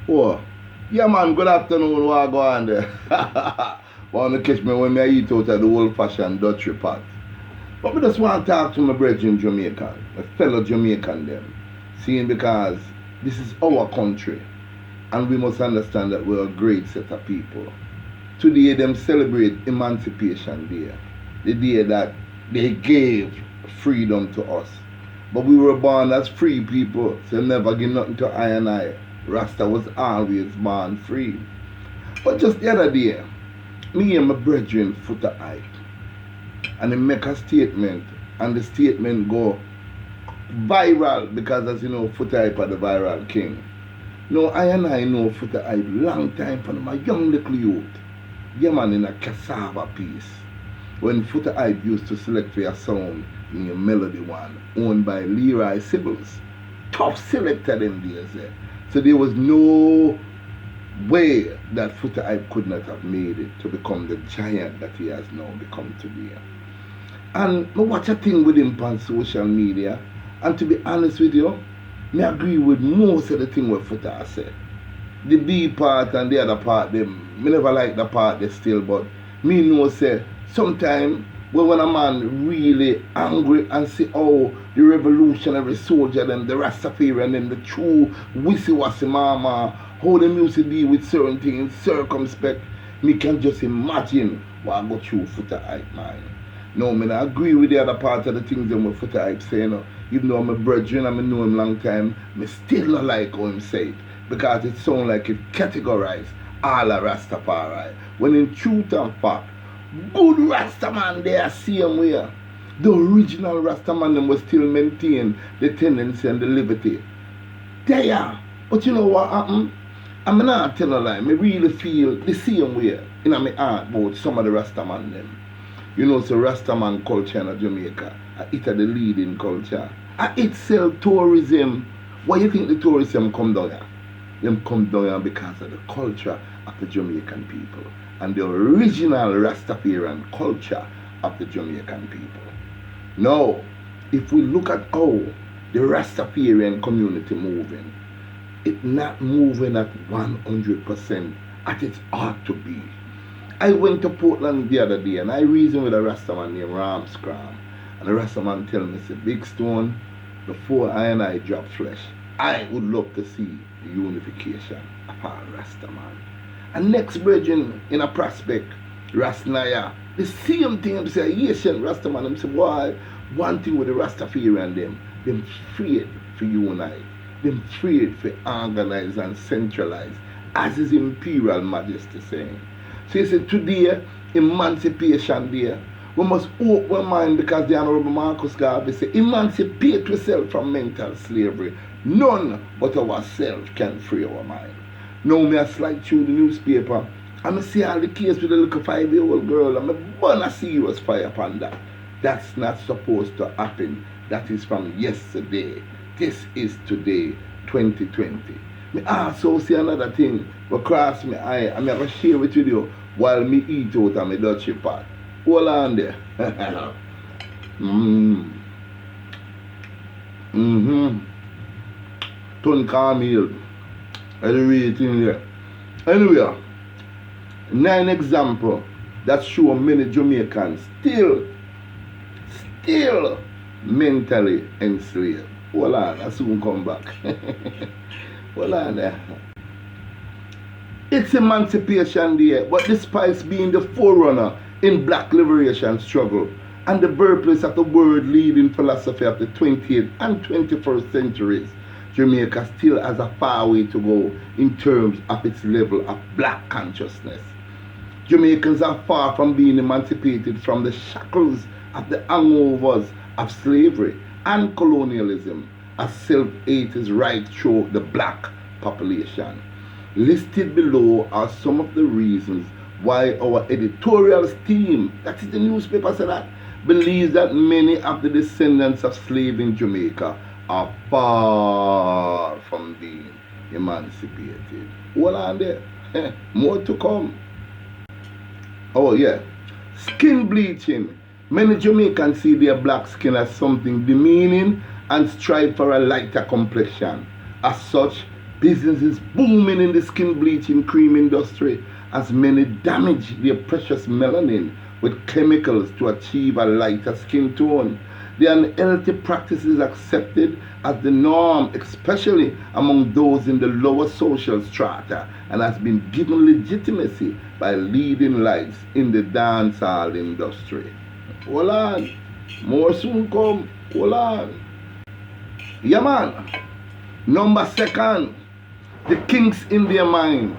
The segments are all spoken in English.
Oh, yeah man, good afternoon, what go on there? Want to catch me when I eat out of the old fashioned Dutch pot. But I just want to talk to my brethren Jamaican, my fellow Jamaican them. Seeing because this is our country and we must understand that we're a great set of people. Today them celebrate Emancipation Day, the day that they gave freedom to us. But we were born as free people, so never give nothing to I and I. Rasta was always born free. But just the other day, me and my brethren Foota and they make a statement, and the statement go viral because, as you know, Foota are the viral king. No, I and I know Foota long time from my young little youth. Yeah man, in a cassava piece. When Foota used to select for a song in a Melody One, owned by Leroy Sibbles. Tough selector them days there. So there was no way that Foota could not have made it to become the giant that he has now become today. And I watch a thing with him on social media, and to be honest with you, I agree with most of the thing what Foota said. The B part and the other part, I never like the part they still, but me know say sometimes when a man really angry and see how the revolutionary soldier them, the Rastafarian them, the true wissy-wassy mama, how the music deal with certain things, circumspect, me can just imagine what I go through Foota mind. No, I agree with the other part of the things that my Foota say, even though I'm a brethren and I know him long time, I still not like how him say it. Because it sounds like it categorized all a Rastafari. When in truth and fact, good Rastaman they are same way. The original Rastaman them will still maintain the tendency and the liberty. They are. But you know what happened? I'm not telling a lie. I really feel the same way in my heart about some of the Rastaman them. You know, so Rastaman culture in Jamaica, it's the leading culture. It sell tourism. Why you think the tourism come down here? Them come down here because of the culture of the Jamaican people and the original Rastafarian culture of the Jamaican people. Now, if we look at how the Rastafarian community moving, it's not moving at 100% as it ought to be. I went to Portland the other day and I reasoned with a Rastaman named Ramscram. And the Rastaman tell me, say, Big Stone, before I and I drop flesh, I would love to see the unification of our Rastaman. And next brethren in a prospect, Rasnaya, the same thing I'm saying, Asian Rastaman, I'm saying, why? One thing with the Rastafarian them afraid for unite, them afraid for organize and centralize, as his Imperial Majesty saying. So he said, today, Emancipation Day, we must open our mind because the Honorable Marcus Garvey said, emancipate yourself from mental slavery. None but ourselves can free our mind. Now, me I slide through the newspaper and I see all the case with the little 5-year-old girl and I burn a serious fire upon that. That's not supposed to happen. That is from yesterday. This is today, 2020. Me also see another thing what cross my eye and I have to share with you while me eat out of my Dutchy pot. Hold on there. Ton Carmel. I read it in there. Anyway, 9 examples that show many Jamaicans still mentally enslaved. Hold on, I soon come back. Hold on there. It's Emancipation Day, but despite being the forerunner in black liberation struggle and the birthplace of the world-leading philosophy of the 20th and 21st centuries, Jamaica still has a far way to go in terms of its level of black consciousness. Jamaicans are far from being emancipated from the shackles of the hangovers of slavery and colonialism, as self-hate is right through the black population. Listed below are some of the reasons why our editorial team, that is the newspaper said that, believes that many of the descendants of slaves in Jamaica are far from being emancipated. Hold on there. More to come. Oh yeah. Skin bleaching. Many Jamaicans see their black skin as something demeaning and strive for a lighter complexion. As such, Business is booming in the skin bleaching cream industry as many damage their precious melanin with chemicals to achieve a lighter skin tone. The unhealthy practice is accepted as the norm, especially among those in the lower social strata, and has been given legitimacy by leading lights in the dancehall industry. Hold on. More soon come. Hold on. Yeah, man. Number second, the kinks in their mind.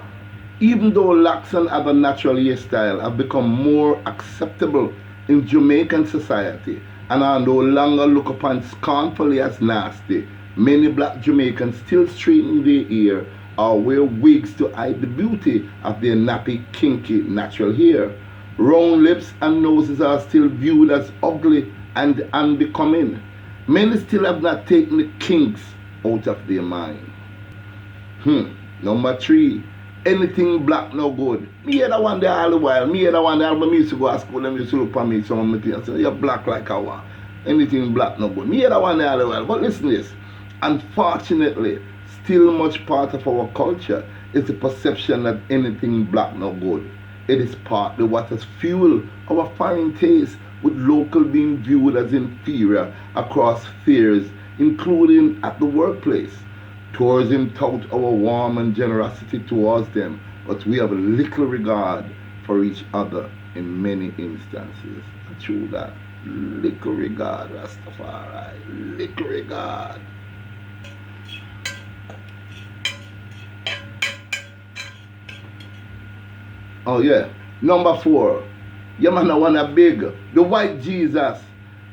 Even though locks and other natural hairstyles have become more acceptable in Jamaican society and are no longer looked upon scornfully as nasty, many black Jamaicans still straighten their hair or wear wigs to hide the beauty of their nappy, kinky, natural hair. Round lips and noses are still viewed as ugly and unbecoming. Many still have not taken the kinks out of their mind. Number three, anything black no good. Me hear that one there all the while. Me hear that one there when me used to go to school and used to look at me some of my things and say, you're black like a one. Anything black no good. Me hear that one there all the while. But listen to this. Unfortunately, still much part of our culture is the perception that anything black no good. It is partly what has fueled our foreign taste, with local being viewed as inferior across spheres, including at the workplace. Tourism tout our warmth and generosity towards them, but we have little regard for each other in many instances. True that. Little regard, Rastafari. Little regard. Oh yeah. Number four. Yeah man, I want a big. The white Jesus.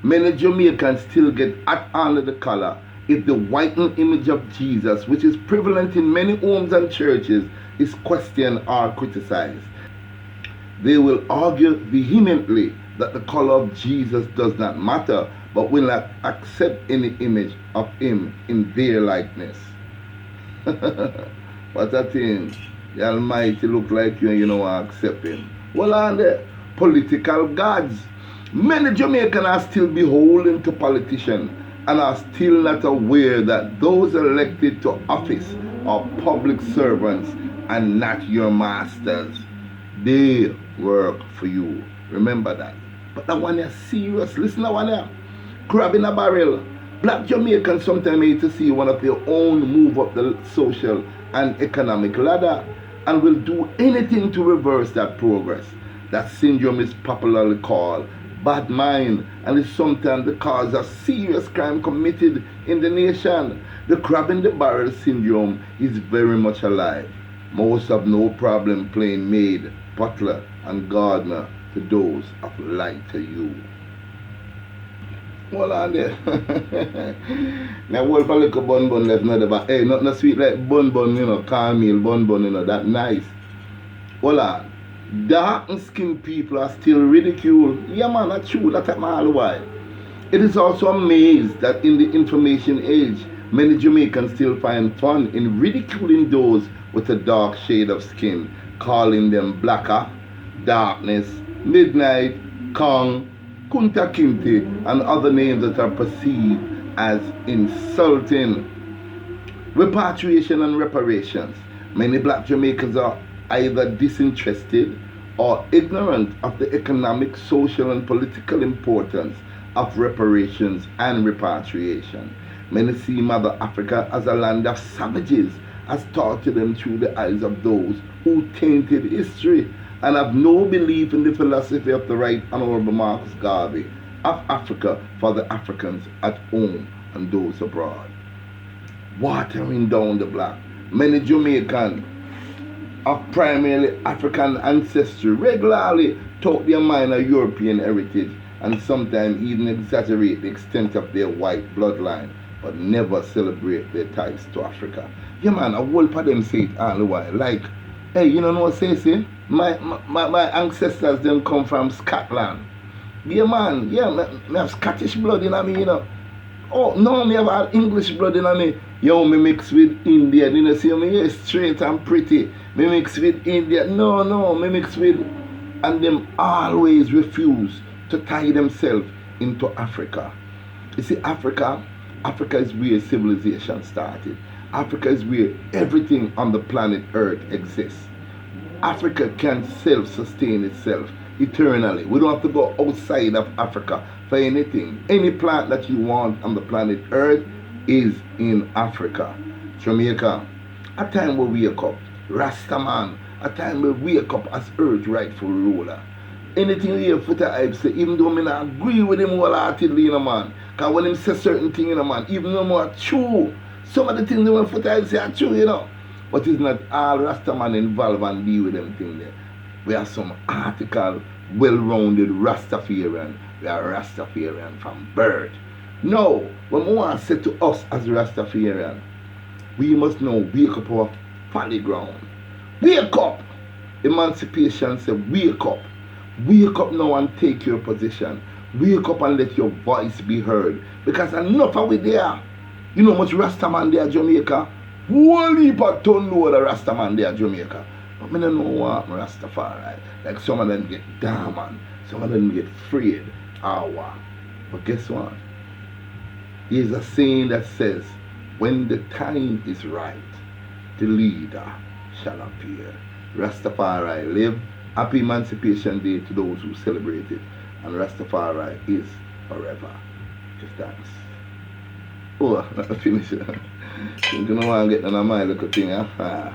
Many Jamaicans still get hot under the collar if the whitened image of Jesus, which is prevalent in many homes and churches, is questioned or criticized. They will argue vehemently that the color of Jesus does not matter, but will not accept any image of him in their likeness. What a thing. The Almighty look like you and you don't want to accept him. Well, on there, political gods. Many Jamaicans are still beholden to politicians and are still not aware that those elected to office are public servants and not your masters. They work for you. Remember that. But that one is serious. Listen to that one here. Crab in a barrel. Black Jamaicans sometimes need to see one of their own move up the social and economic ladder and will do anything to reverse that progress. That syndrome is popularly called bad mind and is sometimes the cause of serious crime committed in the nation. The crab in the barrel syndrome is very much alive. Most have no problem playing maid, butler and gardener to those of lighter hue. Hold on there. Now what if a little bun left not about hey, not sweet like bun, you know, caramel bun, you know, that nice. Hold on. Dark skinned people are still ridiculed. Yeah man, that's true, that's all the while. It is also amazed that in the information age, many Jamaicans still find fun in ridiculing those with a dark shade of skin, calling them blacker, darkness, midnight, Kong, Kunta Kinte, and other names that are perceived as insulting. Repatriation and reparations. Many black Jamaicans are either disinterested or ignorant of the economic, social, and political importance of reparations and repatriation. Many see Mother Africa as a land of savages, as taught to them through the eyes of those who tainted history and have no belief in the philosophy of the Right Honorable Marcus Garvey of Africa for the Africans at home and those abroad. Watering down the black. Many Jamaicans of primarily African ancestry regularly talk their mind of European heritage and sometimes even exaggerate the extent of their white bloodline, but never celebrate their ties to Africa. Yeah man, a whole part of them say it all the while. Like, hey, you know what I say? My ancestors them come from Scotland. Yeah man, yeah, me have Scottish blood in me, you know. Oh no, me have all English blood in me. Yo, me mix with Indian, you know, see me here straight and pretty. Me mix with Indian. No, me mix with, and them always refuse to tie themselves into Africa. You see, Africa Africa is where civilization started. Africa is where everything on the planet Earth exists. Africa can self-sustain itself eternally. We don't have to go outside of Africa for anything. Any plant that you want on the planet Earth is in Africa. Jamaica, a time where we wake up. Rastaman, a time where we wake up as Earth rightful ruler. Anything here Foota I say, even though I not agree with him wholeheartedly, you know, man. Because when him say certain things, you know, man, even though I'm true, some of the things that Foota I say are true, you know. But it's not all Rastaman involved and deal with them things there. We have some article, well-rounded Rastafarian. We are Rastafarian from birth. No, what we want to say to us as Rastafarian, we must know wake up our folly ground. Wake up! Emancipation says wake up. Wake up now and take your position. Wake up and let your voice be heard. Because enough are we there. You know how much Rastaman there Jamaica? Whole heap of ton load of Rastaman there Jamaica. But I don't know what Rastafari. Like some of them get down, some of them get afraid. But guess what? There's a saying that says, when the time is right, the leader shall appear. Rastafari live. Happy Emancipation Day to those who celebrate it. And Rastafari is forever. Just thanks. Oh, not finished. You don't want to get none of my little thing, huh?